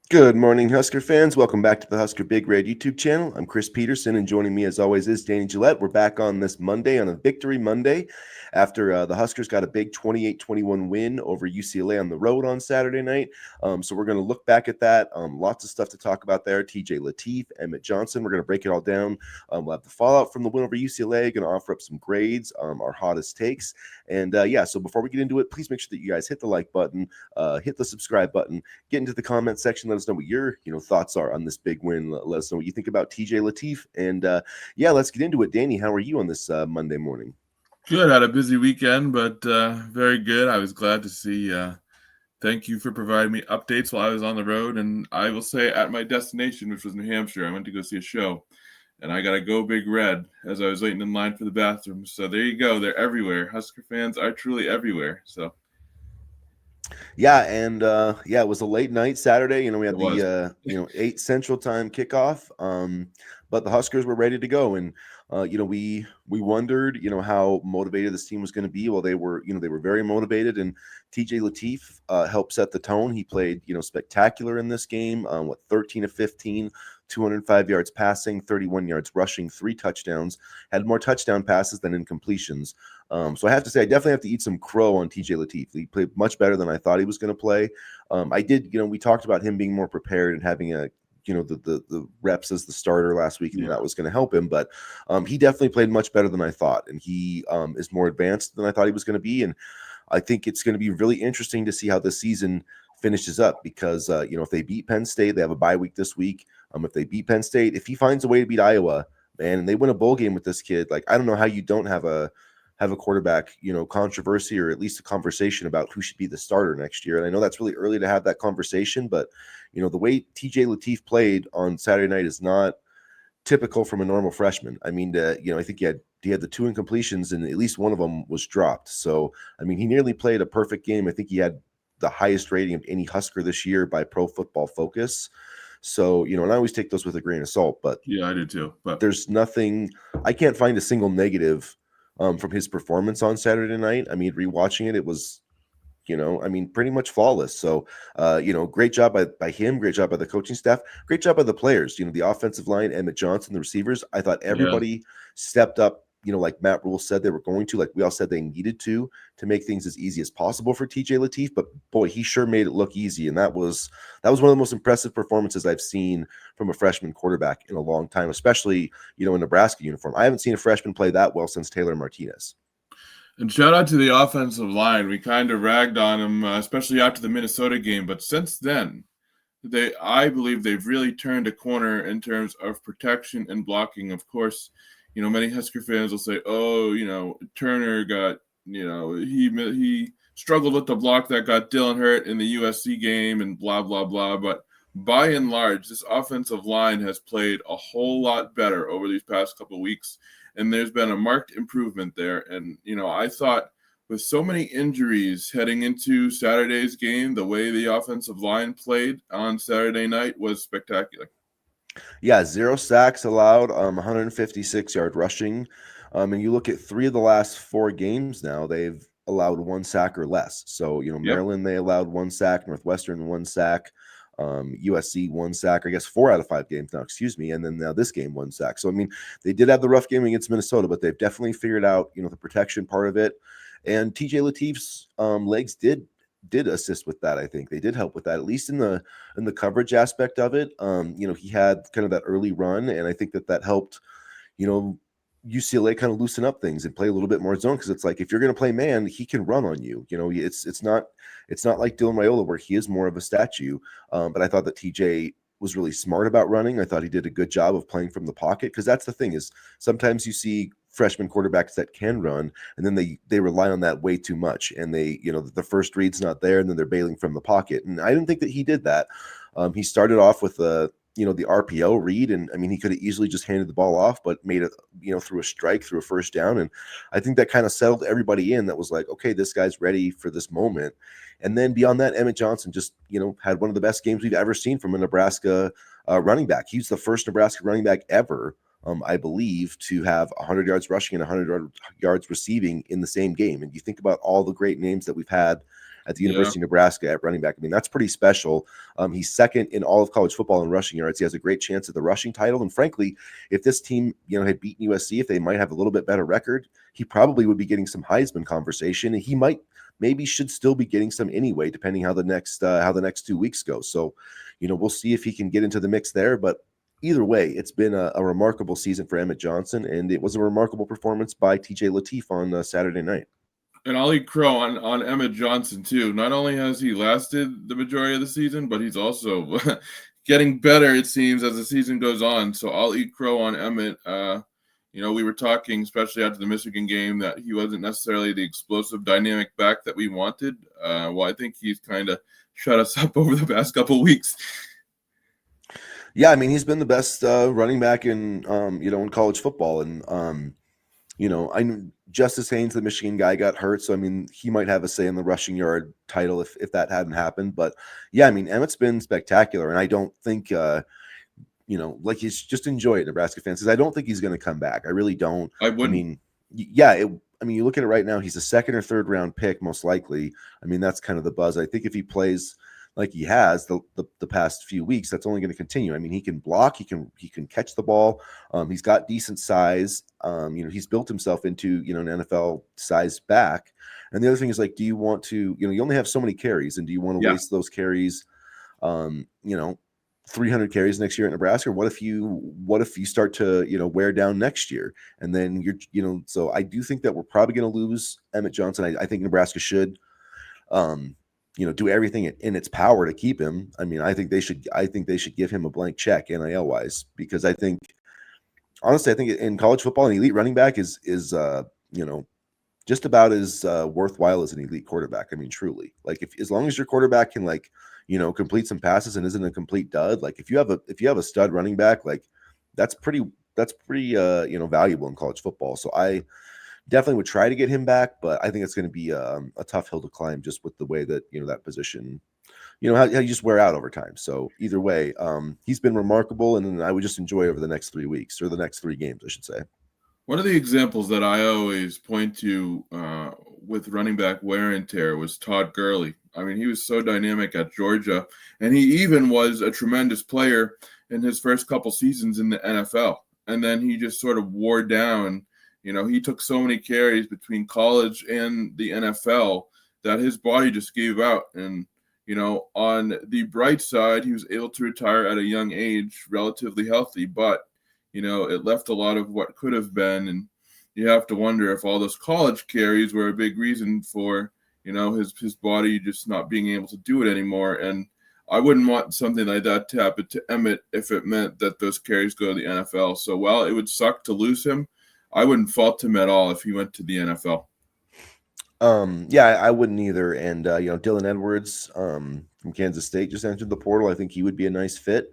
Good morning, Husker fans. Welcome back to the Husker Big Red YouTube channel. I'm Chris Peterson, and joining me as always is Danny Gillette. We're back on this Monday, on a Victory Monday, after the Huskers got a big 28-21 win over UCLA on the road on Saturday night. So we're going to look back at that. Lots of stuff to talk about there. TJ Lateef, Emmett Johnson. We're going to break it all down. We'll have the fallout from the win over UCLA. Going to offer up some grades, our hottest takes. And so before we get into it, please make sure that you guys hit the like button, hit the subscribe button, get into the comment section. Let us know what your thoughts are on this big win. Let us know what you think about TJ Lateef. And let's get into it. Danny, how are you on this Monday morning? Good. Had a busy weekend, but very good. I was glad to see. Thank you for providing me updates while I was on the road. And I will say, at my destination, which was New Hampshire, I went to go see a show, and I got to go Big Red as I was waiting in line for the bathroom. So there you go. They're everywhere. Husker fans are truly everywhere. So It was a late night Saturday. We it had was. the 8 Central Time kickoff. But the Huskers were ready to go, and we wondered how motivated this team was going to be. Well, they were very motivated, and TJ Lateef helped set the tone. He played spectacular in this game. 13 of 15, 205 yards passing, 31 yards rushing, 3 touchdowns. Had more touchdown passes than incompletions. So I have to say, I definitely have to eat some crow on TJ Lateef. He played much better than I thought he was going to play. We talked about him being more prepared and having the reps as the starter last week, and that was going to help him. But he definitely played much better than I thought, and he is more advanced than I thought he was going to be. And I think it's going to be really interesting to see how this season finishes up because if they beat Penn State, they have a bye week this week. If they beat Penn State, if he finds a way to beat Iowa, man, and they win a bowl game with this kid, like I don't know how you don't have a quarterback, controversy or at least a conversation about who should be the starter next year. And I know that's really early to have that conversation, but the way TJ Lateef played on Saturday night is not typical from a normal freshman. I mean, I think he had the 2 incompletions and at least one of them was dropped. So, I mean, he nearly played a perfect game. I think he had the highest rating of any Husker this year by Pro Football Focus. So, and I always take those with a grain of salt, but Yeah, I do too. But there's nothing, I can't find a single negative from his performance on Saturday night. I mean, rewatching it, it was, pretty much flawless. So, great job by him. Great job by the coaching staff. Great job by the players. The offensive line, Emmett Johnson, the receivers. I thought yeah, everybody stepped up. Like Matt Rule said they were going to, like we all said they needed to make things as easy as possible for TJ Lateef. But boy, he sure made it look easy, and that was one of the most impressive performances I've seen from a freshman quarterback in a long time, especially in Nebraska uniform. I haven't seen a freshman play that well since Taylor Martinez. and shout out to the offensive line. We kind of ragged on them, especially after the Minnesota game. But since then, I believe they've really turned a corner in terms of protection and blocking. Of course, many Husker fans will say, "Oh, Turner got, he struggled with the block that got Dylan hurt in the USC game and blah blah blah." But by and large, this offensive line has played a whole lot better over these past couple of weeks, and there's been a marked improvement there. And I thought with so many injuries heading into Saturday's game, the way the offensive line played on Saturday night was spectacular. Yeah, 0 sacks allowed, 156-yard rushing. And you look at 3 of the last 4 games now, they've allowed 1 sack or less. So, Yep. Maryland, they allowed 1 sack, Northwestern, 1 sack, USC, 1 sack, I guess 4 out of 5 games now, excuse me. And then now this game, 1 sack. So, I mean, they did have the rough game against Minnesota, but they've definitely figured out, the protection part of it. And TJ Lateef's legs did assist with that. I think they did help with that, at least in the coverage aspect of it. He had kind of that early run, and I think that helped, you know, UCLA kind of loosen up things and play a little bit more zone because it's like if you're going to play man, he can run on you. It's not like Dylan Raiola where he is more of a statue. But I thought that TJ was really smart about running. I thought he did a good job of playing from the pocket because that's the thing is sometimes you see freshman quarterbacks that can run and then they rely on that way too much and the first read's not there and then they're bailing from the pocket, and I didn't think that he did that. He started off with the RPO read, and I mean he could have easily just handed the ball off but made it through a strike, through a first down, and I think that kind of settled everybody in. That was like, okay, this guy's ready for this moment. And then beyond that, Emmett Johnson just had one of the best games we've ever seen from a Nebraska running back. He's the first Nebraska running back ever, I believe, to have 100 yards rushing and 100 yards receiving in the same game. And you think about all the great names that we've had at the Yeah. University of Nebraska at running back. I mean, that's pretty special. He's second in all of college football in rushing yards. He has a great chance at the rushing title. And frankly, if this team, had beaten USC, if they might have a little bit better record, he probably would be getting some Heisman conversation. And he maybe should still be getting some anyway, depending how the next 2 weeks go. So, we'll see if he can get into the mix there. But either way, it's been a remarkable season for Emmett Johnson, and it was a remarkable performance by TJ Lateef on Saturday night. And I'll eat crow on Emmett Johnson, too. Not only has he lasted the majority of the season, but he's also getting better, it seems, as the season goes on. So I'll eat crow on Emmett. We were talking, especially after the Michigan game, that he wasn't necessarily the explosive, dynamic back that we wanted. Well, I think he's kind of shut us up over the past couple of weeks. Yeah, I mean, he's been the best running back in in college football, and I knew Justice Haynes, the Michigan guy, got hurt, so I mean, he might have a say in the rushing yard title if that hadn't happened. But yeah, I mean, Emmett's been spectacular, and I don't think he's just enjoy it, Nebraska fans, because I don't think he's going to come back. I really don't. I wouldn't. I mean, yeah, you look at it right now, he's a second or third round pick, most likely. I mean, that's kind of the buzz. I think if he plays like he has the past few weeks, that's only going to continue. I mean, he can block, he can catch the ball. He's got decent size. He's built himself into an NFL size back. And the other thing is, like, do you want to, you only have so many carries, and do you want to waste those carries? 300 carries next year at Nebraska? Or what if you start to wear down next year, and then so I do think that we're probably going to lose Emmett Johnson. I think Nebraska should do everything in its power to keep him. I mean, I think they should give him a blank check NIL wise, because honestly, I think in college football, an elite running back is just about as worthwhile as an elite quarterback. I mean, truly, like, as long as your quarterback can complete some passes and isn't a complete dud, like if you have a stud running back, like that's pretty valuable in college football. So I definitely would try to get him back, but I think it's going to be a tough hill to climb, just with the way that that position, how you just wear out over time. So either way, he's been remarkable, and then I would just enjoy over the next 3 weeks, or the next 3 games, I should say. One of the examples that I always point to with running back wear and tear was Todd Gurley. I mean, he was so dynamic at Georgia, and he even was a tremendous player in his first couple seasons in the NFL. And then he just sort of wore down. He took so many carries between college and the NFL that his body just gave out. And, on the bright side, he was able to retire at a young age, relatively healthy, but it left a lot of what could have been, and you have to wonder if all those college carries were a big reason for, his body just not being able to do it anymore. And I wouldn't want something like that to happen to Emmett if it meant that those carries go to the NFL. So while it would suck to lose him, I wouldn't fault him at all if he went to the NFL. Yeah, I wouldn't either. And Dylan Edwards from Kansas State just entered the portal. I think he would be a nice fit.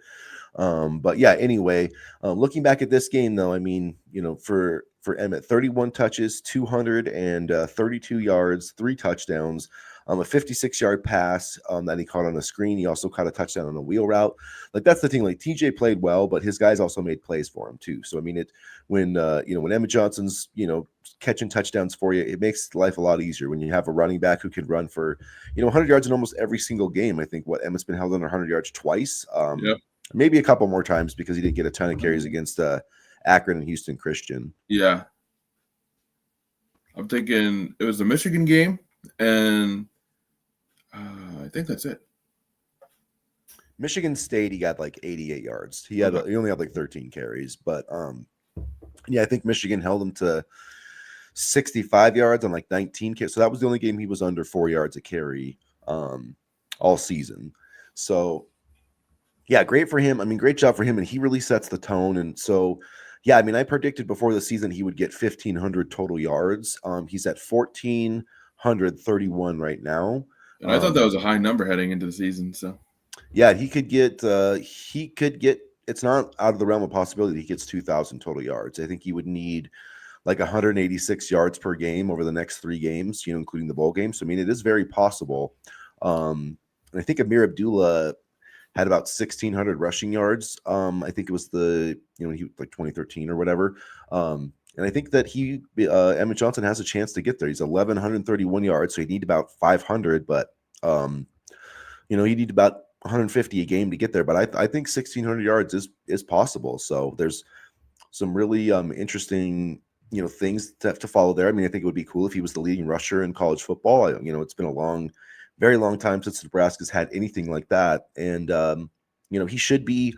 But yeah, anyway, looking back at this game, though, I mean, for Emmett, 31 touches, 232 yards, 3 touchdowns, a 56-yard pass that he caught on a screen. He also caught a touchdown on a wheel route. Like, that's the thing. Like, TJ played well, but his guys also made plays for him too. So I mean, when Emmett Johnson's catching touchdowns for you, it makes life a lot easier when you have a running back who can run for 100 yards in almost every single game. I think Emmett's been held under 100 yards twice. Yep. Maybe a couple more times because he didn't get a ton of carries against Akron and Houston Christian. Yeah. I'm thinking it was the Michigan game, and I think that's it. Michigan State, he got like 88 yards. He only had like 13 carries, but I think Michigan held him to 65 yards on like 19 carries. So that was the only game he was under 4 yards a carry all season. So yeah, great for him. I mean, great job for him, and he really sets the tone. And so, yeah, I mean, I predicted before the season he would get 1,500 total yards. He's at 1,431 right now. And I thought that was a high number heading into the season. So yeah, he could get. It's not out of the realm of possibility he gets 2,000 total yards. I think he would need like 186 yards per game over the next 3 games, including the bowl game. So I mean, it is very possible. And I think Amir Abdullah had about 1,600 rushing yards. I think it was he like 2013 or whatever. And I think that Emmett Johnson has a chance to get there. He's 1,131 yards, so he need about 500. But You need about 150 a game to get there, but I think 1,600 yards is possible. So there's some really interesting things to follow there. I mean, I think it would be cool if he was the leading rusher in college football. It's been a very long time since Nebraska's had anything like that, and he should be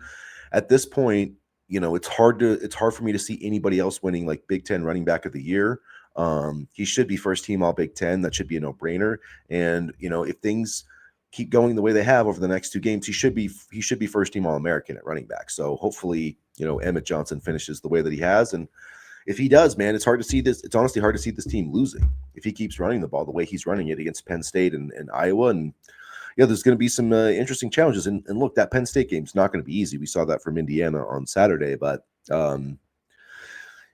at this point. It's hard for me to see anybody else winning like Big Ten running back of the year. He should be first team all Big Ten. That should be a no brainer. And if things keep going the way they have over the next two games, he should be first team all American at running back. So hopefully, Emmett Johnson finishes the way that he has. And if he does, man, it's hard to see this. It's honestly hard to see this team losing if he keeps running the ball the way he's running it against Penn State and Iowa. And there's going to be some interesting challenges. And look, that Penn State game is not going to be easy. We saw that from Indiana on Saturday, but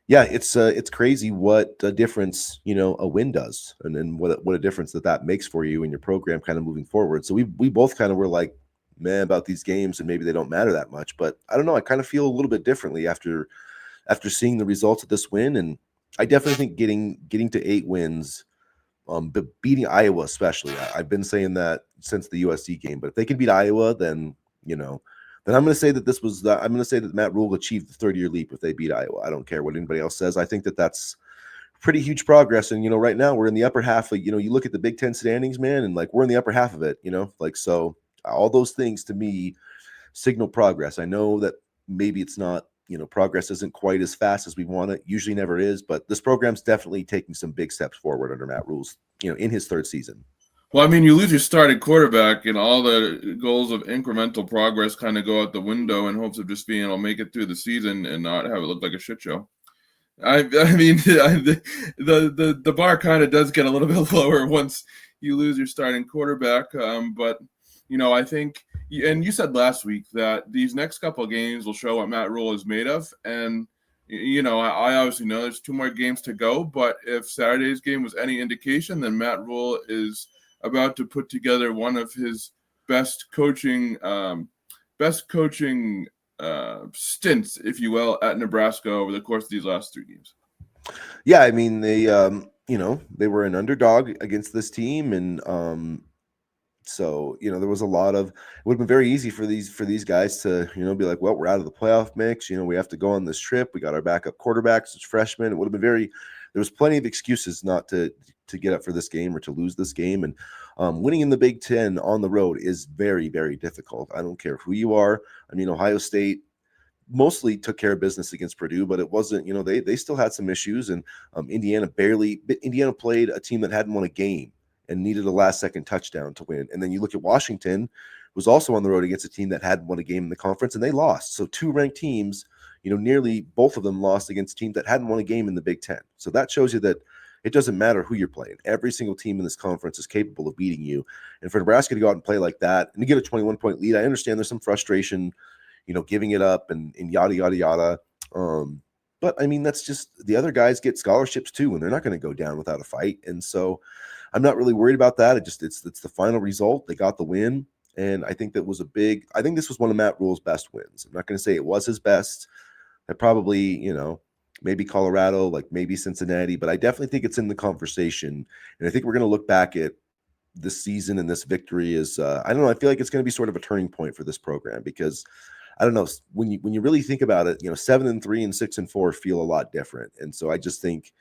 it's crazy what a difference a win does, and then what a difference that makes for you and your program kind of moving forward. So we both kind of were like, man, about these games, and maybe they don't matter that much. But I don't know. I kind of feel a little bit differently after seeing the results of this win, and I definitely think getting to 8 wins. But beating Iowa, especially, I've been saying that since the USC game. But if they can beat Iowa, then then I'm going to say that I'm going to say that Matt Rule achieved the 30-year leap if they beat Iowa. I don't care what anybody else says. I think that that's pretty huge progress. And right now we're in the upper half. Like, you look at the Big Ten standings, man, and like we're in the upper half of it. So all those things to me signal progress. I know that maybe it's not. Progress isn't quite as fast as we want it. Usually never is, but this program's definitely taking some big steps forward under Matt Rule's, in his third season. Well, I mean, you lose your starting quarterback, and all the goals of incremental progress kind of go out the window in hopes of just being able to make it through the season and not have it look like a shit show. I mean, the bar kind of does get a little bit lower once you lose your starting quarterback. But I think, and you said last week that these next couple of games will show what Matt Rule is made of. And, I obviously know there's 2 more games to go, but if Saturday's game was any indication, then Matt Rule is about to put together one of his best coaching stints, if you will, at Nebraska over the course of these last 3 games. Yeah, I mean, they they were an underdog against this team, and so there was a lot of. It would have been very easy for these guys to be like, well, we're out of the playoff mix. We have to go on this trip. We got our backup quarterbacks, it's freshmen. It would have been very. There was plenty of excuses not to get up for this game or to lose this game, and winning in the Big Ten on the road is very, very difficult. I don't care who you are. I mean, Ohio State mostly took care of business against Purdue, but it wasn't, they still had some issues, and Indiana played a team that hadn't won a game and needed a last-second touchdown to win. And then you look at Washington, was also on the road against a team that hadn't won a game in the conference, and they lost. So 2 ranked teams, nearly both of them lost against teams that hadn't won a game in the Big Ten. So that shows you that it doesn't matter who you're playing. Every single team in this conference is capable of beating you. And for Nebraska to go out and play like that and to get a 21-point lead, I understand there's some frustration, giving it up and yada, yada, yada. But I mean, that's just the other guys get scholarships too, and they're not going to go down without a fight. And so I'm not really worried about that. It's the final result. They got the win. And I think this was one of Matt Rule's best wins. I'm not going to say it was his best. I probably, maybe Colorado, like maybe Cincinnati, but I definitely think it's in the conversation. And I think we're going to look back at this season and this victory as, I don't know, I feel like it's going to be sort of a turning point for this program because I don't know, when you really think about it, 7-3 and 6-4 feel a lot different. And so I just think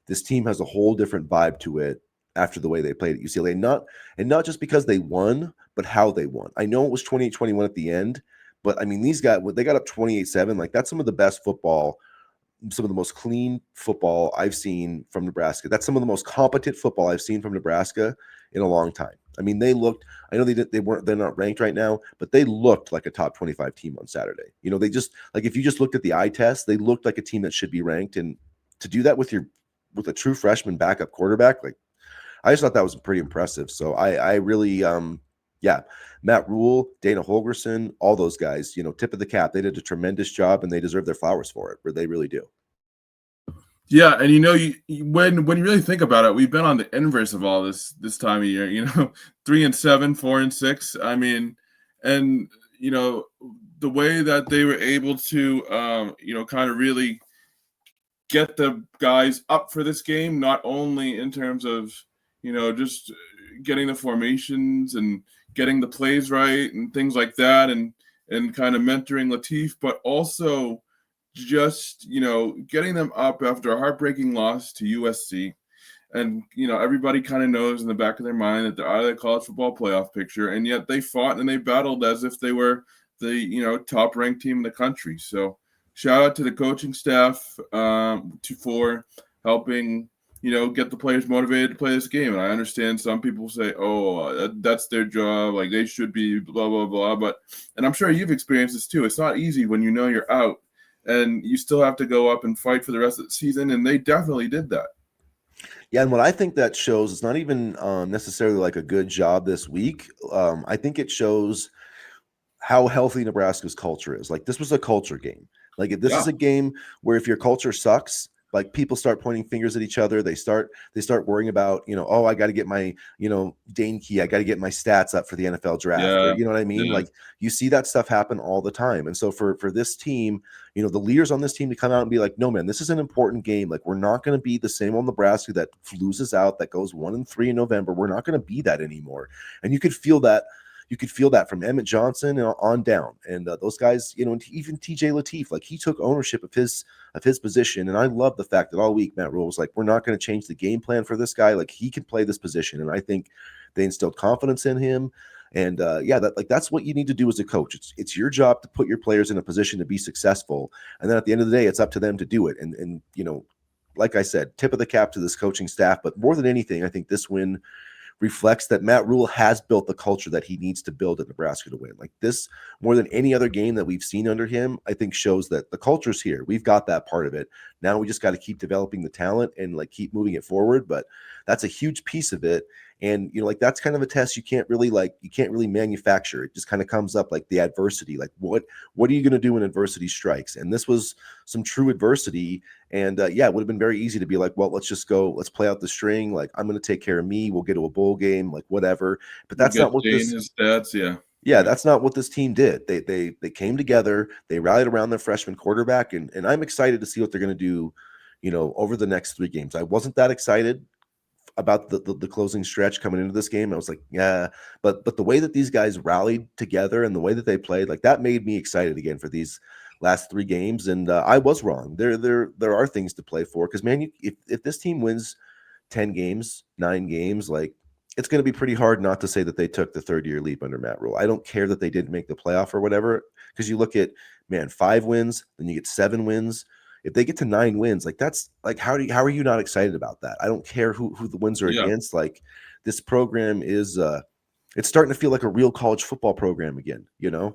this team has a whole different vibe to it after the way they played at UCLA, not just because they won, but how they won. I know it was 28-21 at the end, but I mean, these guys, they got up 28-7. Like that's some of the best football, some of the most clean football I've seen from Nebraska. That's some of the most competent football I've seen from Nebraska in a long time. I mean, they're not ranked right now, but they looked like a top 25 team on Saturday. They just, like, if you just looked at the eye test, they looked like a team that should be ranked. And to do that with a true freshman backup quarterback, like, I just thought that was pretty impressive. So I really, Matt Rule, Dana Holgerson, all those guys, tip of the cap. They did a tremendous job and they deserve their flowers for it, or they really do. Yeah, and when you really think about it, we've been on the inverse of all this time of year. 3-7, 4-6. I mean, and the way that they were able to, kind of really get the guys up for this game, not only in terms of just getting the formations and getting the plays right and things like that, and kind of mentoring Lateef, but also just getting them up after a heartbreaking loss to USC. And everybody kind of knows in the back of their mind that they're out of the college football playoff picture, and yet they fought and they battled as if they were the top ranked team in the country. So shout out to the coaching staff for helping get the players motivated to play this game. And I understand some people say, oh, that's their job, like they should be blah blah blah, and I'm sure you've experienced this too. It's not easy when you're out and you still have to go up and fight for the rest of the season, and they definitely did that. Yeah, and what I think that shows is not even necessarily like a good job this week. I think it shows how healthy Nebraska's culture is. Like, this was a culture game. Like, this is a game where if your culture sucks, like, people start pointing fingers at each other. They start worrying about, oh, I got to get my, Dane Key. I got to get my stats up for the NFL draft. Yeah, or, you know what I mean? yeah. Like, you see that stuff happen all the time. And so for this team, the leaders on this team to come out and be like, no, man, this is an important game. Like, we're not going to be the same old Nebraska that loses out, that goes 1-3 in November. We're not going to be that anymore. And you could feel that. You could feel that from Emmett Johnson on down, and those guys, even TJ Lateef, like, he took ownership of his position. And I love the fact that all week Matt Rhule was like, we're not going to change the game plan for this guy. Like, he can play this position, and I think they instilled confidence in him. And that's what you need to do as a coach. It's your job to put your players in a position to be successful, and then at the end of the day, it's up to them to do it. And like I said, tip of the cap to this coaching staff. But more than anything, I think this win reflects that Matt Rhule has built the culture that he needs to build at Nebraska to win. Like, this, more than any other game that we've seen under him, I think shows that the culture's here. We've got that part of it. Now we just got to keep developing the talent and like keep moving it forward. But that's a huge piece of it. And that's kind of a test you can't really manufacture. It just kind of comes up, like the adversity. Like, what are you going to do when adversity strikes? And this was some true adversity. And it would have been very easy to be like, well, let's play out the string. Like, I'm going to take care of me. We'll get to a bowl game, like whatever. But that's not what this. His stats, yeah. Yeah, that's not what this team did. They came together. They rallied around their freshman quarterback, and I'm excited to see what they're going to do, over the next 3 games. I wasn't that excited about the closing stretch coming into this game. I was like, yeah, but the way that these guys rallied together and the way that they played, like, that made me excited again for these last 3 games. And I was wrong. There are things to play for, because, man, if this team wins 10 games, 9 games, like, it's going to be pretty hard not to say that they took the third-year leap under Matt Rhule. I don't care that they didn't make the playoff or whatever, because you look at, man, 5 wins, then you get 7 wins. If they get to 9 wins, like, that's like, how are you not excited about that? I don't care who the wins are against. Like, this program is it's starting to feel like a real college football program again,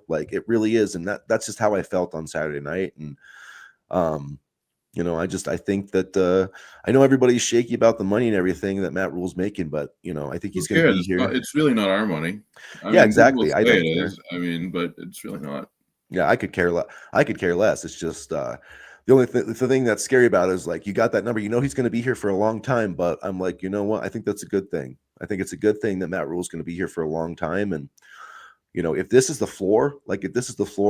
like, it really is. And that's just how I felt on Saturday night. And I think that I know everybody's shaky about the money and everything that Matt Rhule's making, but I think he's going to be here. It's really not our money. Exactly. I don't care. But it's really not. Yeah, I could care less. It's just the only the thing that's scary about it is, like, you got that number. He's going to be here for a long time, but I'm like, you know what? I think that's a good thing. I think it's a good thing that Matt Rhule's going to be here for a long time. And, if this is the floor,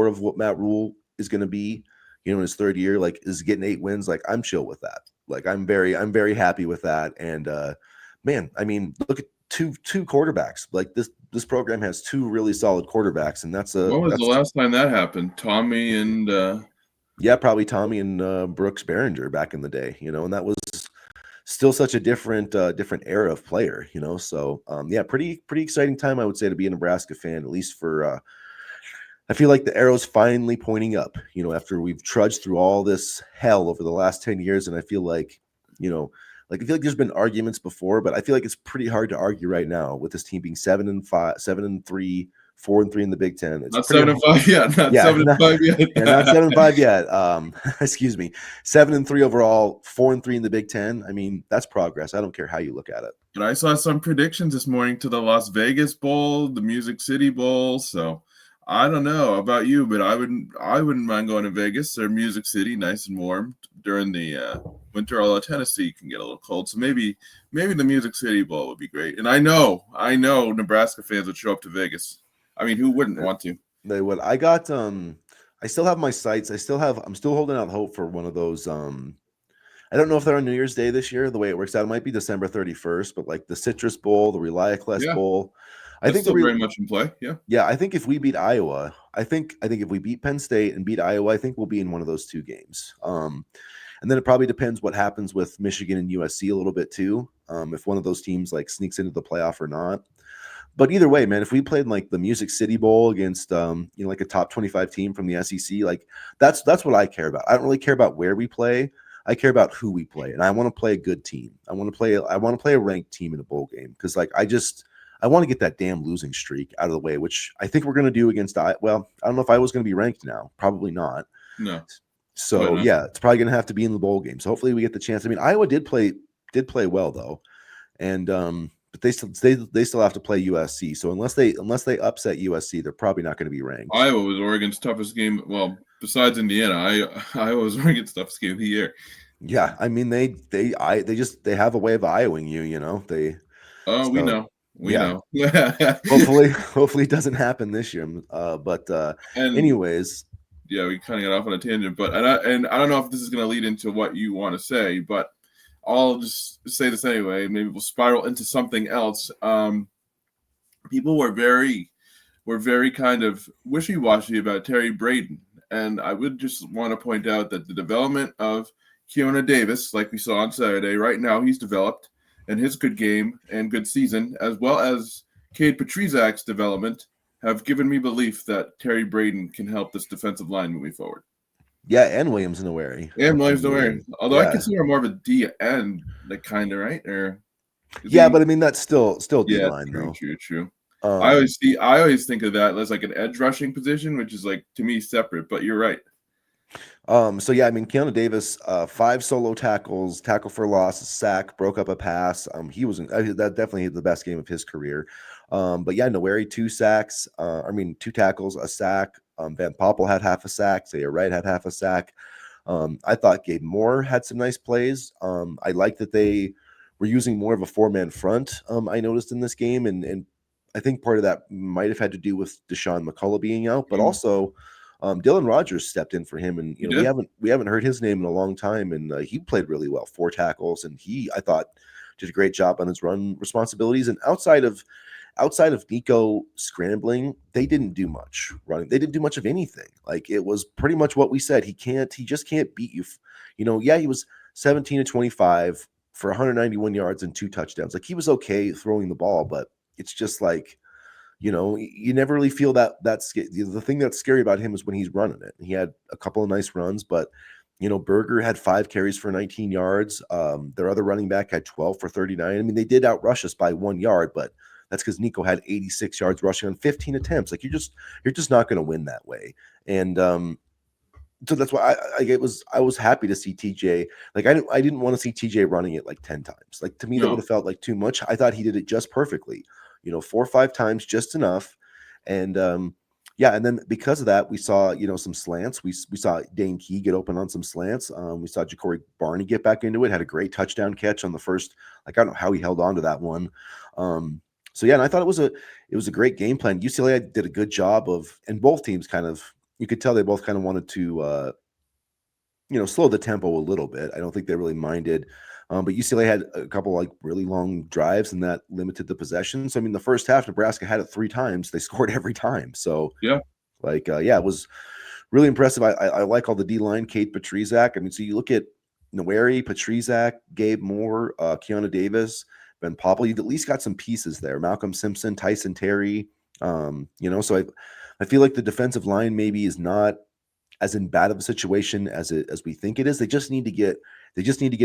of what Matt Rhule is going to be, in his 3rd year, like, is getting 8 wins, like, I'm chill with that. Like, I'm very happy with that. And, man, I mean, look at two quarterbacks. Like, this program has 2 really solid quarterbacks. And when was the last time that happened? Tommy and yeah, probably Tommy and Brooks Behringer back in the day, and that was still such a different era of player, So pretty exciting time, I would say, to be a Nebraska fan, at least for I feel like the arrow's finally pointing up, after we've trudged through all this hell over the last 10 years. And I feel like, I feel like there's been arguments before, but I feel like it's pretty hard to argue right now with this team being 7-5, 7-3, 4-3 in the Big Ten. It's not 7-5 yet. Not 7-5 yet. Yeah, not 7-5 yet. Excuse me. 7-3 overall, 4-3 in the Big Ten. I mean, that's progress. I don't care how you look at it. But I saw some predictions this morning to the Las Vegas Bowl, the Music City Bowl. So I don't know about you, but I wouldn't mind going to Vegas or Music City, nice and warm during the winter. Although Tennessee can get a little cold, so maybe the Music City Bowl would be great. And I know Nebraska fans would show up to Vegas. I mean, who wouldn't want to? They would. I got I still have my sights. I'm still holding out hope for one of those. I I don't know if they're on New Year's Day this year. The way it works out, it might be December 31st, but like the Citrus Bowl, the Reliacless Yeah, Bowl, I that's think the still real, very much in play. Yeah. yeah, I think if we beat Iowa, I think if we beat Penn State and beat Iowa, I think we'll be in one of those two games. And then it probably depends what happens with Michigan and USC a little bit too. If one of those teams like sneaks into the playoff or not. But either way, man, if we played like the Music City Bowl against like a top 25 team from the SEC, like that's what I care about. I don't really care about where we play. I care about who we play, and I want to play a good team. I want to play a ranked team in a bowl game because like I want to get that damn losing streak out of the way, which I think we're going to do against well, I don't know if I was going to be ranked now. Probably not. No, So but yeah, it's probably going to have to be in the bowl game. So hopefully we get the chance. I mean, Iowa did play well though, and but they still have to play USC. So unless they upset USC, they're probably not going to be ranked. Iowa was Oregon's toughest game. Well, besides Indiana, Iowa was Oregon's toughest game of the year. Yeah, I mean they have a way of Iowaing you. You know they. Oh, we So know. We yeah, know. hopefully it doesn't happen this year. But And anyways, yeah, we kind of got off on a tangent, but and I don't know if this is going to lead into what you want to say, but I'll just say this anyway. Maybe we'll spiral into something else. People were very kind of wishy-washy about Terry Braden, and I would just want to point out that the development of Keona Davis, like we saw on Saturday, right now he's developed, and his good game and good season, as well as Cade Petrizak's development, have given me belief that Terry Braden can help this defensive line moving forward. yeah, and Williams Noweri. And Williams Noweri. Although I Yeah, consider him more of a D end, like kind of, right? Or is yeah, he? but I mean that's still D Yeah, line though. true. Um, I always think of that as like an edge rushing position, which is like to me separate, but you're right. So yeah, I mean, Keanu Davis, 5 solo tackles, tackle for loss, a sack, broke up a pass. That definitely the best game of his career. But yeah, Noweri 2 sacks. 2 tackles, a sack. Van Poppel had half a sack. Zaire Wright had half a sack. I thought Gabe Moore had some nice plays. I like that they were using more of a 4-man front. I noticed in this game, and I think part of that might have had to do with Deshaun McCullough being out, but also Dylan Rogers stepped in for him, and He we did. haven't heard his name in a long time, and he played really well, 4 tackles, and I thought did a great job on his run responsibilities. And outside of Nico scrambling, they didn't do much running. They didn't do much of anything. Like it was pretty much what we said. He just can't beat you. Yeah, he was 17 to 25 for 191 yards and 2 touchdowns. Like he was okay throwing the ball, but it's just like you never really feel that's the thing that's scary about him is when he's running it. He had a couple of nice runs, but Berger had 5 carries for 19 yards. Their other running back had 12 for 39. I mean, they did outrush us by 1 yard, but that's because Nico had 86 yards rushing on 15 attempts. Like you're just not going to win that way. And so that's why I was happy to see TJ. Like I didn't want to see TJ running it like 10 times. Like to me, that would No, have felt like too much. I thought he did it just perfectly. 4 or 5 times, just enough. And yeah, and then because of that, we saw some slants. We saw Dane Key get open on some slants. We saw Ja'Cory Barney get back into it. Had a great touchdown catch on the first. Like I don't know how he held on to that one. So yeah, and I thought it was a great game plan. UCLA did a good job and both teams kind of, you could tell they both kind of wanted to slow the tempo a little bit. I don't think they really minded. But UCLA had a couple like really long drives, and that limited the possession. So I mean, the first half, Nebraska had it 3 times. They scored every time. So yeah, it was really impressive. I like all the D line, Cade Petrizak. I mean, so you look at Noweri, Petrizak, Gabe Moore, Keona Davis, Ben Poppel. You've at least got some pieces there. Malcolm Simpson, Tyson Terry. So I feel like the defensive line maybe is not as in bad of a situation as we think it is. They just need to get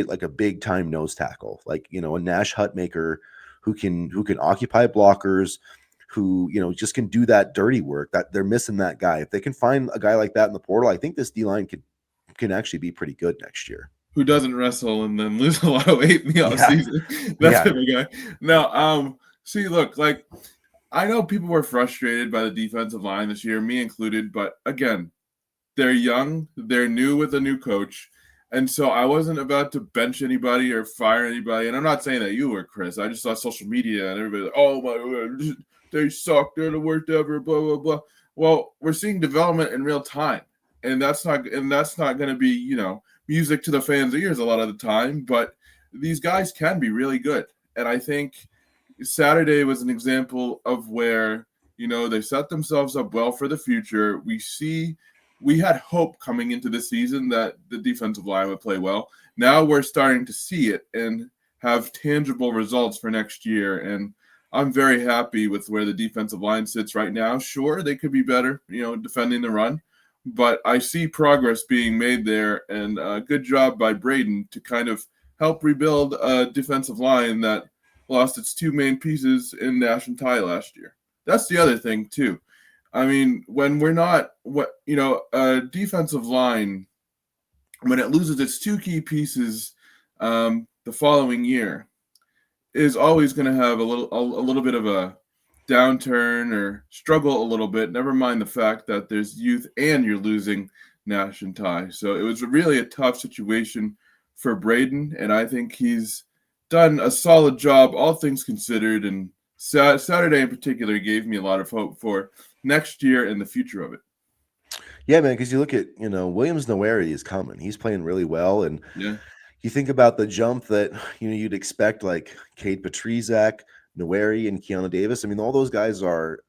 like a big time nose tackle, like a Nash Hutmaker who can occupy blockers, who just can do that dirty work. That they're missing that guy. If they can find a guy like that in the portal, I think this D line can actually be pretty good next year. who doesn't wrestle and then lose a lot of weight in the Yeah, offseason? That's yeah, the guy. Now, see, look, like I know people were frustrated by the defensive line this year, me included, but again, they're young, they're new with a new coach. And so I wasn't about to bench anybody or fire anybody. And I'm not saying that you were, Chris. I just saw social media and everybody like, oh my God, they suck. They're the worst ever, blah, blah, blah. Well, we're seeing development in real time. And that's not going to be, music to the fans' ears a lot of the time, but these guys can be really good. And I think Saturday was an example of where, they set themselves up well for the future. We had hope coming into the season that the defensive line would play well. Now we're starting to see it and have tangible results for next year. And I'm very happy with where the defensive line sits right now. Sure, they could be better, defending the run, but I see progress being made there, and a good job by Braden to kind of help rebuild a defensive line that lost its two main pieces in Nash and Ty last year. That's the other thing too. I mean, when we're not, a defensive line, when it loses its two key pieces the following year, is always going to have a little bit of a downturn or struggle a little bit. Never mind the fact that there's youth and you're losing Nash and Ty. So it was really a tough situation for Braden, and I think he's done a solid job, all things considered. And Saturday in particular gave me a lot of hope for next year and the future of it. Yeah, man, because you look at, Williams Noweri is coming. He's playing really well. And Yeah. you think about the jump that, you'd expect, like Cade Petrizak, Noweri, and Keanu Davis. I mean, all those guys are,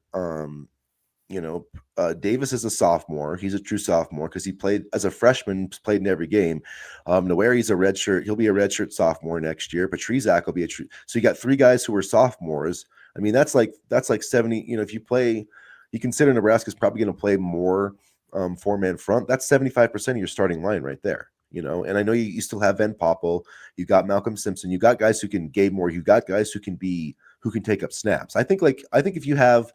Davis is a sophomore. He's a true sophomore because he played as a freshman, played in every game. Noweri's a redshirt. He'll be a redshirt sophomore next year. Petrizak will be a true. So you got three guys who are sophomores. I mean, that's like 70. If you consider Nebraska's probably going to play more four-man front. That's 75% of your starting line right there. And I know you still have Van Poppel. You got Malcolm Simpson. You got guys who can Gabe Moore. You got guys who can take up snaps. I think if you have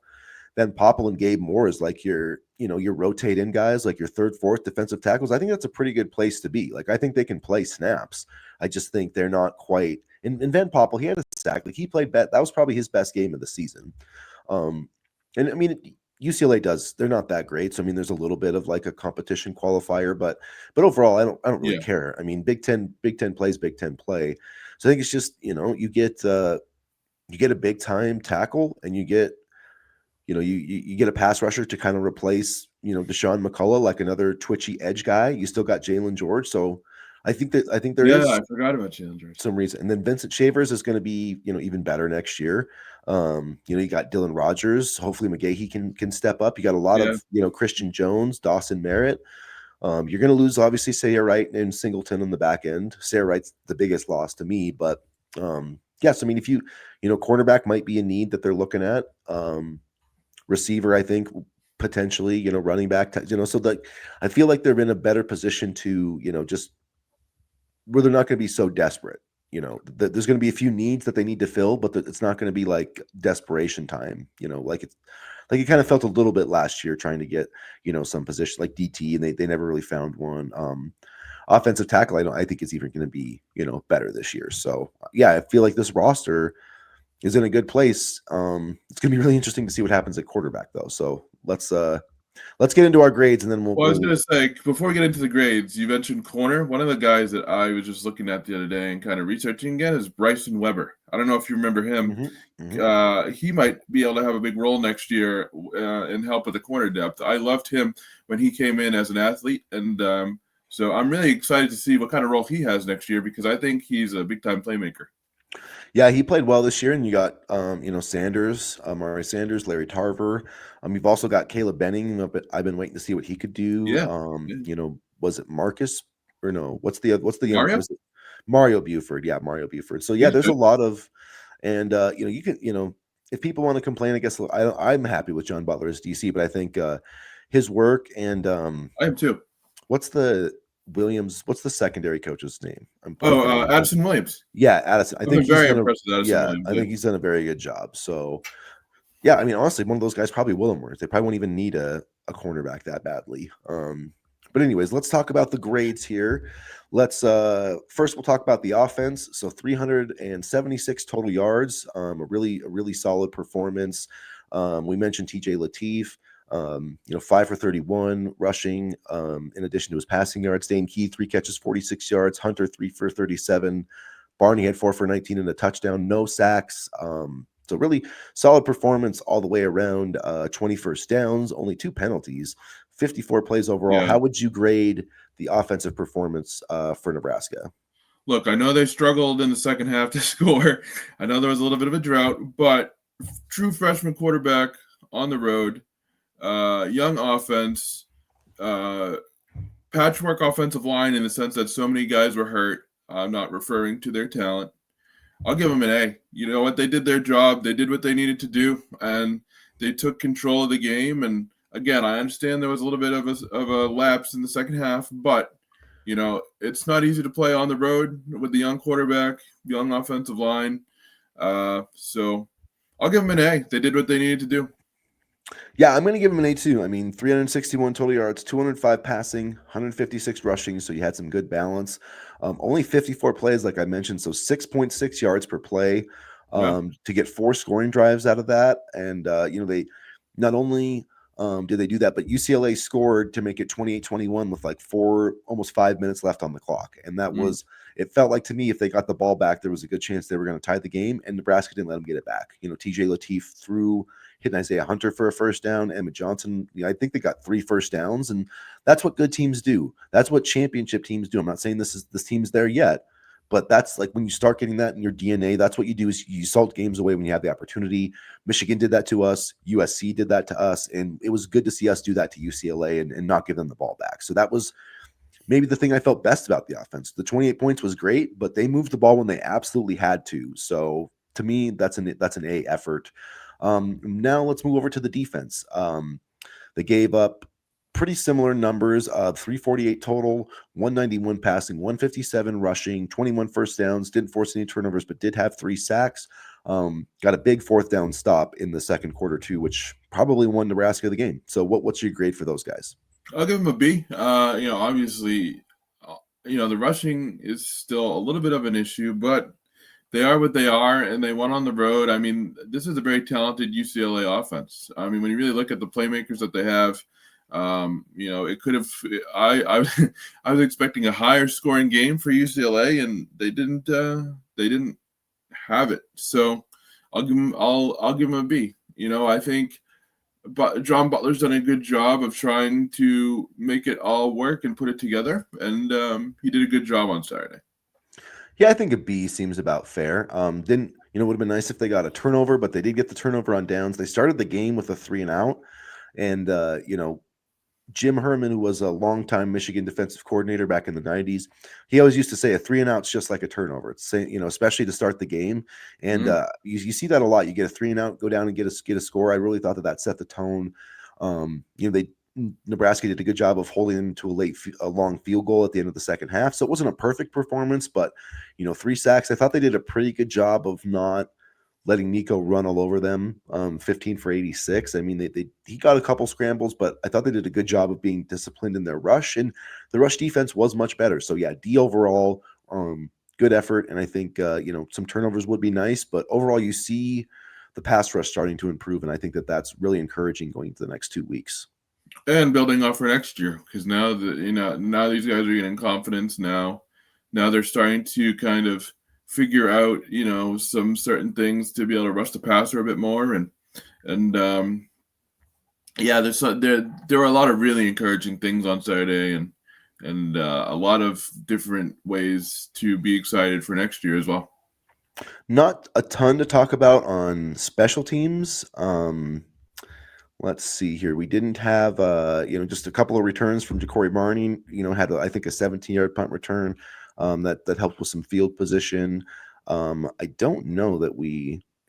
Van Poppel and Gabe Moore is like your rotate in guys, like your third, fourth defensive tackles, I think that's a pretty good place to be. Like, I think they can play snaps. I just think they're not quite. And Van Poppel, he had a sack. Like, he played that was probably his best game of the season. And I mean, UCLA they're not that great. So I mean, there's a little bit of like a competition qualifier, but overall, I don't really care. I mean, Big Ten plays Big Ten play. So I think it's just, you get a big time tackle, and you get a pass rusher to kind of replace, Deshaun McCullough, like another twitchy edge guy. You still got Jalen George. So I think there is. I forgot about Jalen George. Some reason. And then Vincent Shavers is going to be, even better next year. You got Dylan Rogers. Hopefully McGahee can step up. You got a lot of, Christian Jones, Dawson Merritt. You're going to lose, obviously, Sayre Wright and Singleton on the back end. Sayre Wright's the biggest loss to me. But, yes, I mean, if cornerback might be a need that they're looking at. Receiver, I think, potentially, running back, so like I feel like they're in a better position to, just where they're not going to be so desperate. There's going to be a few needs that they need to fill, but it's not going to be like desperation time. Like it kind of felt a little bit last year trying to get, some position like DT, and they never really found one. Offensive tackle, I think it's even going to be, better this year. So yeah, I feel like this roster is in a good place. It's going to be really interesting to see what happens at quarterback, though. So let's get into our grades, and then we'll. Well, I was going to say, before we get into the grades, you mentioned corner. One of the guys that I was just looking at the other day and kind of researching again is Bryson Weber. I don't know if you remember him. He might be able to have a big role next year and help with the corner depth. I loved him when he came in as an athlete, and so I'm really excited to see what kind of role he has next year, because I think he's a big-time playmaker. Yeah, he played well this year, and you got Sanders, Mari Sanders, Larry Tarver. You've also got Caleb Benning, but I've been waiting to see what he could do. Was it Marcus or no? What's the Mario? Mario Buford? Yeah, Mario Buford. So yeah, there's a lot of, and you can if people want to complain, I guess I'm happy with John Butler as DC, but I think his work and I am too. What's the secondary coach's name? Addison Williams. Yeah, Addison. I think he's very impressed with Addison Williams. I think he's done a very good job. So, yeah, I mean, honestly, one of those guys probably will emerge. They probably won't even need a cornerback that badly. But anyways, let's talk about the grades here. Let's first we'll talk about the offense. So 376 total yards, a really solid performance. We mentioned TJ Lateef. 5 for 31 rushing, in addition to his passing yards. Dane Key, 3 catches, 46 yards. Hunter, 3 for 37. Barney had 4 for 19 and a touchdown. No sacks. So really solid performance all the way around. 20 first downs, only 2 penalties, 54 plays overall. Yeah. How would you grade the offensive performance for Nebraska? Look, I know they struggled in the second half to score. I know there was a little bit of a drought, but true freshman quarterback on the road, young offense, uh, patchwork offensive line in the sense that so many guys were hurt. I'm not referring to their talent. I'll give them an A. You know what? They did their job. They did what they needed to do, and they took control of the game. And again, I understand there was a little bit of a lapse in the second half, but it's not easy to play on the road with the young quarterback, young offensive line. So I'll give them an A. They did what they needed to do. Yeah, I'm going to give him an A too. I mean, 361 total yards, 205 passing, 156 rushing. So you had some good balance. Only 54 plays, like I mentioned. So 6.6 yards per play Yeah. to get 4 scoring drives out of that. And, they not only did they do that, but UCLA scored to make it 28-21 with like almost 5 minutes left on the clock. And that was, it felt like to me, if they got the ball back, there was a good chance they were going to tie the game. And Nebraska didn't let them get it back. TJ Lateef hitting Isaiah Hunter for a first down. Emmett Johnson, I think they got 3 first downs, and that's what good teams do. That's what championship teams do. I'm not saying this team's there yet, but that's like when you start getting that in your DNA, that's what you do is you salt games away when you have the opportunity. Michigan did that to us. USC did that to us, and it was good to see us do that to UCLA and not give them the ball back. So that was maybe the thing I felt best about the offense. The 28 points was great, but they moved the ball when they absolutely had to. So to me, that's an A effort. Now let's move over to the defense. They gave up pretty similar numbers of 348 total, 191 passing, 157 rushing, 21 first downs, didn't force any turnovers, but did have 3 sacks. Got a big 4th down stop in the second quarter too, which probably won Nebraska the game. So what's your grade for those guys? I'll give them a B. Obviously, the rushing is still a little bit of an issue, but they are what they are, and they won on the road. I mean, this is a very talented UCLA offense. I mean, when you really look at the playmakers that they have, it could have. I I was expecting a higher scoring game for UCLA, and they didn't. They didn't have it. So I'll give them. I'll give them a B. I think. But John Butler's done a good job of trying to make it all work and put it together, and he did a good job on Saturday. Yeah, I think a B seems about fair. Didn't it would have been nice if they got a turnover, but they did get the turnover on downs. They started the game with a 3 and out, and Jim Herman, who was a longtime Michigan defensive coordinator back in the 90s, he always used to say a 3 and out's just like a turnover. It's especially to start the game, and you see that a lot. You get a 3 and out, go down and get a score. I really thought that set the tone. Nebraska did a good job of holding them to a long field goal at the end of the second half. So it wasn't a perfect performance, but 3 sacks. I thought they did a pretty good job of not letting Nico run all over them. 15 for 86. I mean, he got a couple scrambles, but I thought they did a good job of being disciplined in their rush, and the rush defense was much better. So yeah, D overall, good effort, and I think some turnovers would be nice, but overall you see the pass rush starting to improve, and I think that's really encouraging going into the next 2 weeks. And building off for next year, because now now these guys are getting confidence. Now they're starting to kind of figure out some certain things to be able to rush the passer a bit more, and there were a lot of really encouraging things on Saturday, and a lot of different ways to be excited for next year as well. Not a ton to talk about on special teams. Let's see here. We didn't have, just a couple of returns from Ja'Cory Barney. Had I think a 17-yard punt return that helped with some field position. I don't know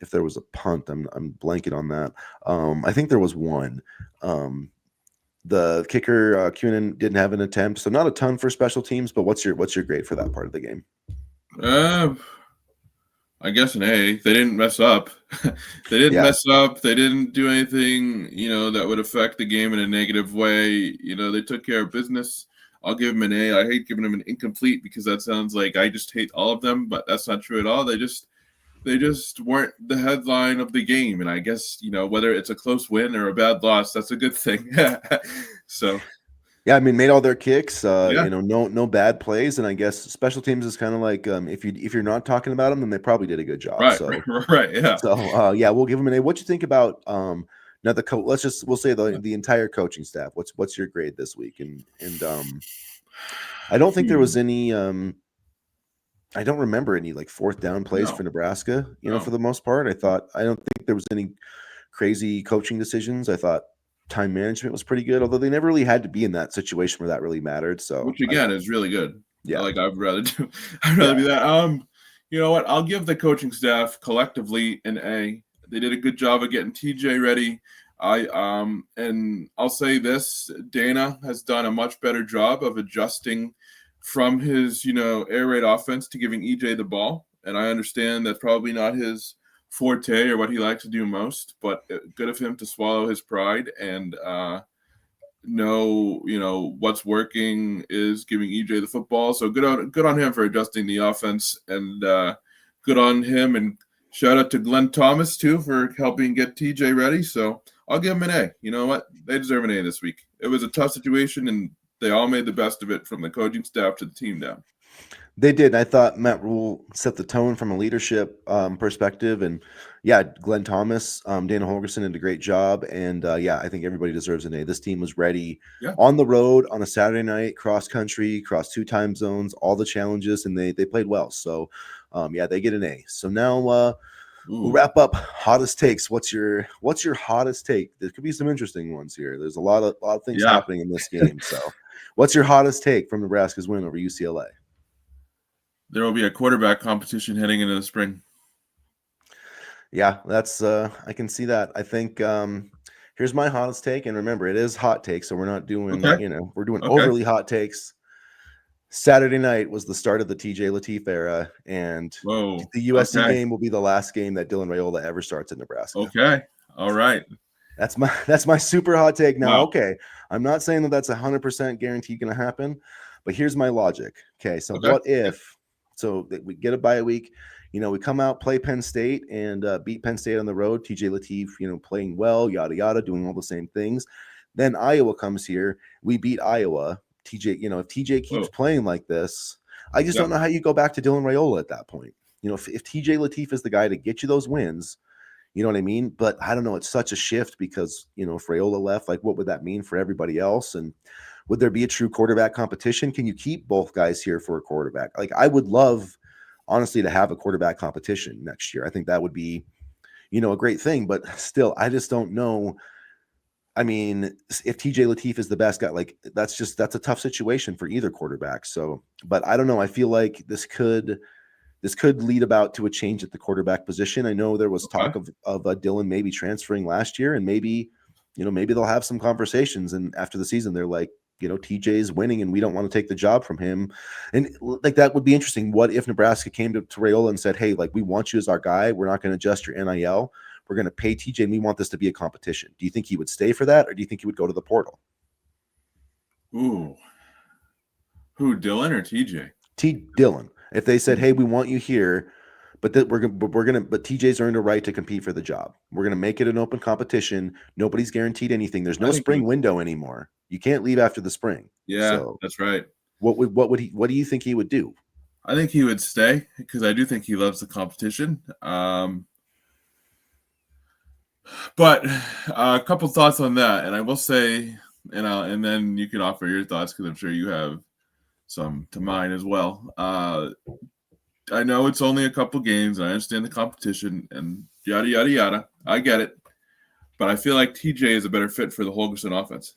if there was a punt. I'm blanking on that. I think there was one. The kicker Kunin didn't have an attempt, so not a ton for special teams. But what's your grade for that part of the game? I guess an A. They didn't mess up. They didn't mess up. They didn't do anything, that would affect the game in a negative way. They took care of business. I'll give them an A. I hate giving them an incomplete because that sounds like I just hate all of them, but that's not true at all. They just weren't the headline of the game. And I guess, whether it's a close win or a bad loss, that's a good thing. So. Yeah, I mean, made all their kicks. No bad plays, and I guess special teams is kind of like if you're not talking about them, then they probably did a good job. Right, right, yeah. So we'll give them an A. What you think about Now we'll say the entire coaching staff. What's your grade this week? And I don't think there was any. I don't remember any like fourth down plays for No, Nebraska. For no. the most part, I don't think there was any crazy coaching decisions. I thought time management was pretty good, although they never really had to be in that situation where that really mattered. So Which again is really good. Yeah. Like I'd rather be that. You know what? I'll give the coaching staff collectively an A. They did a good job of getting TJ ready. And I'll say this: Dana has done a much better job of adjusting from his air raid offense to giving EJ the ball. And I understand that's probably not his forte or what he likes to do most, but good of him to swallow his pride and know what's working is giving EJ the football. So good on him for adjusting the offense, and good on him, and shout out to Glenn Thomas too for helping get TJ ready. So I'll give him an A. You know what? They deserve an A this week. It was a tough situation, and they all made the best of it, from the coaching staff to the team down. They did. I thought Matt Rule set the tone from a leadership perspective, and Glenn Thomas, Dana Holgerson did a great job, and I think everybody deserves an A. This team was ready on the road on a Saturday night, cross country, cross 2 time zones, all the challenges, and they played well. So they get an A. So now we'll wrap up hottest takes. What's your hottest take? There could be some interesting ones here. There's a lot of things happening in this game. So what's your hottest take from Nebraska's win over UCLA? There will be a quarterback competition heading into the spring. Yeah, that's I can see that. I think here's my hottest take, and remember, it is hot take, so we're not doing we're doing overly hot takes. Saturday night was the start of the TJ Lateef era, and the USC game will be the last game that Dylan Raiola ever starts in Nebraska. Okay, all right. That's my super hot take. Now, okay, I'm not saying that that's 100% guaranteed going to happen, but here's my logic. Okay, so what if? So we get a bye week, we come out, play Penn State, and beat Penn State on the road. TJ Lateef, playing well, yada yada, doing all the same things. Then Iowa comes here, we beat Iowa. TJ, if TJ keeps playing like this, I just don't know how you go back to Dylan Raiola at that point. If TJ Lateef is the guy to get you those wins, you know what I mean? But I don't know. It's such a shift because, if Raiola left, like what would that mean for everybody else? And would there be a true quarterback competition? Can you keep both guys here for a quarterback? Like I would love, honestly, to have a quarterback competition next year. I think that would be, a great thing. But still, I just don't know. I mean, if TJ Lateef is the best guy, like that's a tough situation for either quarterback. So, but I don't know. I feel like this could lead about to a change at the quarterback position. I know there was talk of Dylan maybe transferring last year, and maybe they'll have some conversations. And after the season, they're like, TJ's winning and we don't want to take the job from him. And like, that would be interesting. What if Nebraska came to Raiola and said, hey, like, we want you as our guy. We're not going to adjust your NIL. We're going to pay TJ and we want this to be a competition. Do you think he would stay for that? Or do you think he would go to the portal? Ooh. Who, Dylan or TJ? Dylan. If they said, hey, we want you here, but TJ's earned a right to compete for the job. We're going to make it an open competition. Nobody's guaranteed anything. There's no spring window anymore. You can't leave after the spring. Yeah, so that's right. What do you think he would do? I think he would stay because I do think he loves the competition. But a couple thoughts on that, and I will say, and then you can offer your thoughts because I'm sure you have some to mine as well. I know it's only a couple games, and I understand the competition and yada yada yada. I get it, but I feel like TJ is a better fit for the Holgerson offense.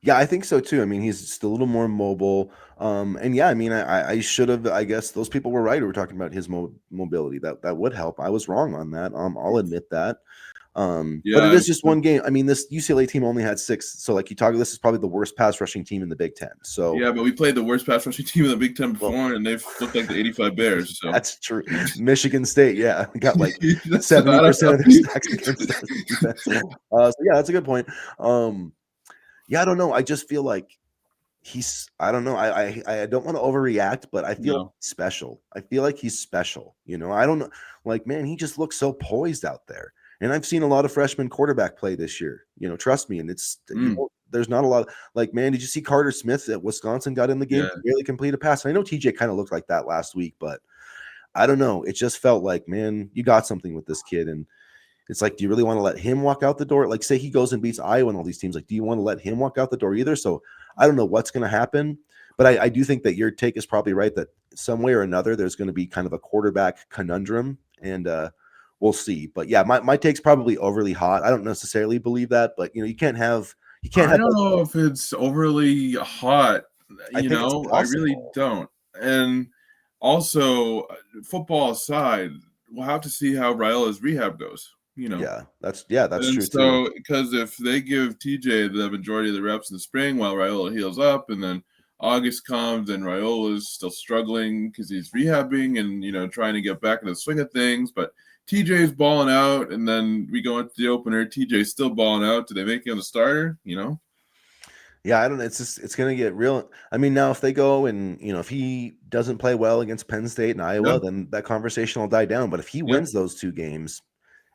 Yeah, I think so too. I mean, he's just a little more mobile. And yeah, I mean, I should have. I guess those people were right who were talking about his mobility. That would help. I was wrong on that. I'll admit that. But it is just one game. I mean, this UCLA team only had 6. So, like you talk, this is probably the worst pass rushing team in the Big Ten. So yeah, but we played the worst pass rushing team in the Big Ten before, and they've looked like the 85 Bears. So that's true. Michigan State, got like 70% of their stacks against us defense. So yeah, that's a good point. Yeah, I don't know. I just feel like I don't know. I don't want to overreact, but I feel special. I feel like he's special. I don't know. Like, man, he just looks so poised out there. And I've seen a lot of freshman quarterback play this year. Trust me. And it's there's not a lot of, like, man, did you see Carter Smith at Wisconsin got in the game, barely complete a pass? And I know TJ kind of looked like that last week, but I don't know. It just felt like, man, you got something with this kid. And It's like, do you really want to let him walk out the door? Like, say he goes and beats Iowa and all these teams. Like, do you want to let him walk out the door either? So I don't know what's going to happen, but I do think that your take is probably right, that some way or another there's going to be kind of a quarterback conundrum, and we'll see. But yeah, my take's probably overly hot. I don't necessarily believe that, but you can't have I don't know if it's overly hot. I think it's I really possible. don't. And also, football aside, we'll have to see how Raiola's rehab goes. Yeah, that's And true too. so, because if they give TJ the majority of the reps in the spring while Raiola heals up, and then August comes and Raiola's still struggling because he's rehabbing and trying to get back in the swing of things, but TJ's balling out, and then we go into the opener, TJ's still balling out. Do they make him the starter? Yeah, I don't know. It's gonna get real. I mean, now if they go and if he doesn't play well against Penn State and Yeah, Iowa, then that conversation will die down. But if he yeah, wins those two games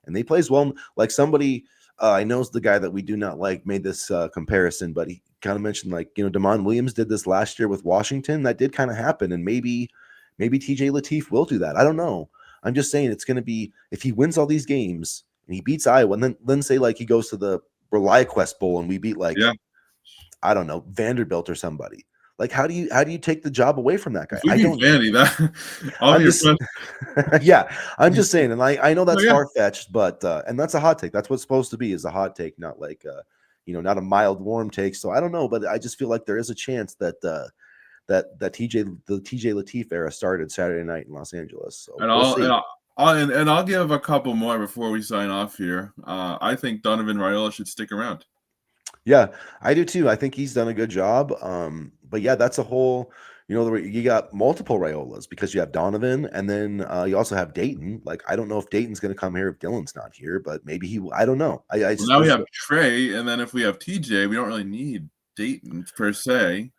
and he plays well, like somebody I know is the guy that we do not like made this comparison, but he kind of mentioned like Damon Williams did this last year with Washington. That did kind of happen, and maybe TJ Lateef will do that. I don't know. I'm just saying it's going to be, if he wins all these games and he beats Iowa, and then say like he goes to the ReliaQuest Bowl and we beat like, yeah. I don't know, Vanderbilt or somebody. Like, how do you take the job away from that guy? If we I beat don't. Vandy, that I'll be I'm your just friend. yeah, I'm just saying, and I know Oh that's yeah. far fetched, but and that's a hot take. That's what's supposed to be, is a hot take, not like not a mild warm take. So I don't know, but I just feel like there is a chance that that TJ Lateef era started Saturday night in Los Angeles. So And we'll I'll and see. I'll give a couple more before we sign off here. I think Donovan Raiola should stick around. Yeah, I do too. I think he's done a good job. But yeah, that's a whole, you got multiple Raiolas because you have Donovan, and then you also have Dayton. Like, I don't know if Dayton's going to come here if Dylan's not here, but maybe he. I don't know. Well, now we have Trey, and then if we have TJ, we don't really need Dayton per se.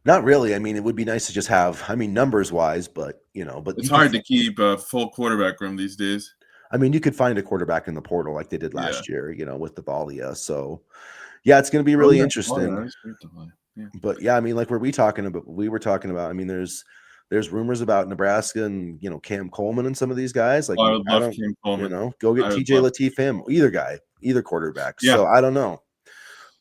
Not really. I mean, it would be nice to just have. I mean, numbers wise, but but It's you could. hard to keep a full quarterback room these days. I mean, you could find a quarterback in the portal like they did Yeah. last year. With the Valia. So yeah, it's going to be Oh really yeah. interesting. That is great to play. Yeah. But yeah, I mean, like we were talking about. I mean, there's rumors about Nebraska and Cam Coleman and some of these guys. Like, Oh, I would I love don't, Cam Coleman. go get I would TJ love. Lateef, him, either guy, either quarterback. Yeah. So I don't know.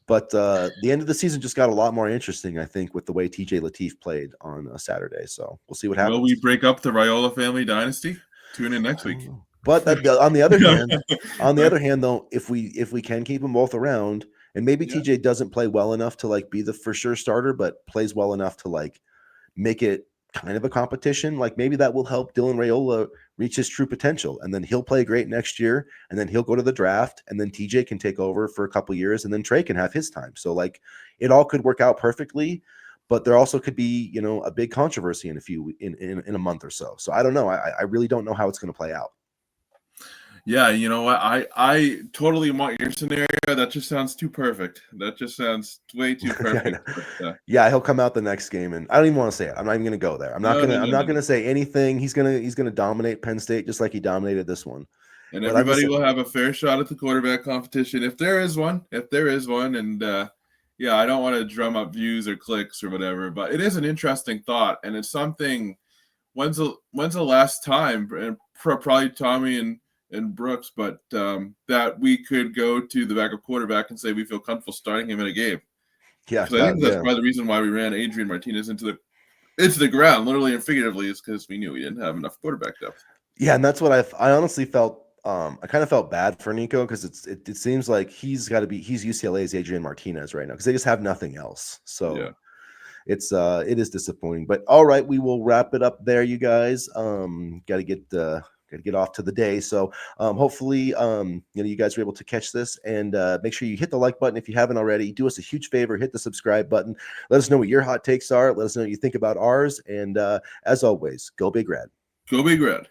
But the end of the season just got a lot more interesting, I think, with the way TJ Lateef played on Saturday. So we'll see what happens. Will we break up the Raiola family dynasty? Tune in next week. But on the other hand, though, if we can keep them both around, and maybe Yeah. TJ doesn't play well enough to like be the for sure starter, but plays well enough to like make it kind of a competition, like maybe that will help Dylan Raiola reach his true potential, and then he'll play great next year, and then he'll go to the draft, and then TJ can take over for a couple years, and then Trey can have his time. So like it all could work out perfectly, but there also could be a big controversy in a month or so. So I don't know. I really don't know how it's going to play out. Yeah, you know what? I totally want your scenario. That just sounds too perfect. That just sounds way too perfect. Yeah, he'll come out the next game, and I don't even want to say it. I'm not even going to go there. I'm not going to say anything. He's going to dominate Penn State just like he dominated this one. And But everybody will have a fair shot at the quarterback competition if there is one. And yeah, I don't want to drum up views or clicks or whatever, but it is an interesting thought, and it's something. When's the last time? And probably Tommy and Brooks, but that we could go to the backup quarterback and say we feel comfortable starting him in a game. Yeah, because I think that's probably the reason why we ran Adrian Martinez into the ground, literally and figuratively, is because we knew we didn't have enough quarterback depth. Yeah, and that's what I honestly felt. I kind of felt bad for Nico because it seems like he's UCLA's Adrian Martinez right now because they just have nothing else. So yeah. it is disappointing. But all right, we will wrap it up there, you guys. Got to get off to the day. So hopefully you guys were able to catch this, and make sure you hit the like button if you haven't already. Do us a huge favor, hit the subscribe button. Let us know what your hot takes are. Let us know what you think about ours. And as always, go Big Red. Go Big Red.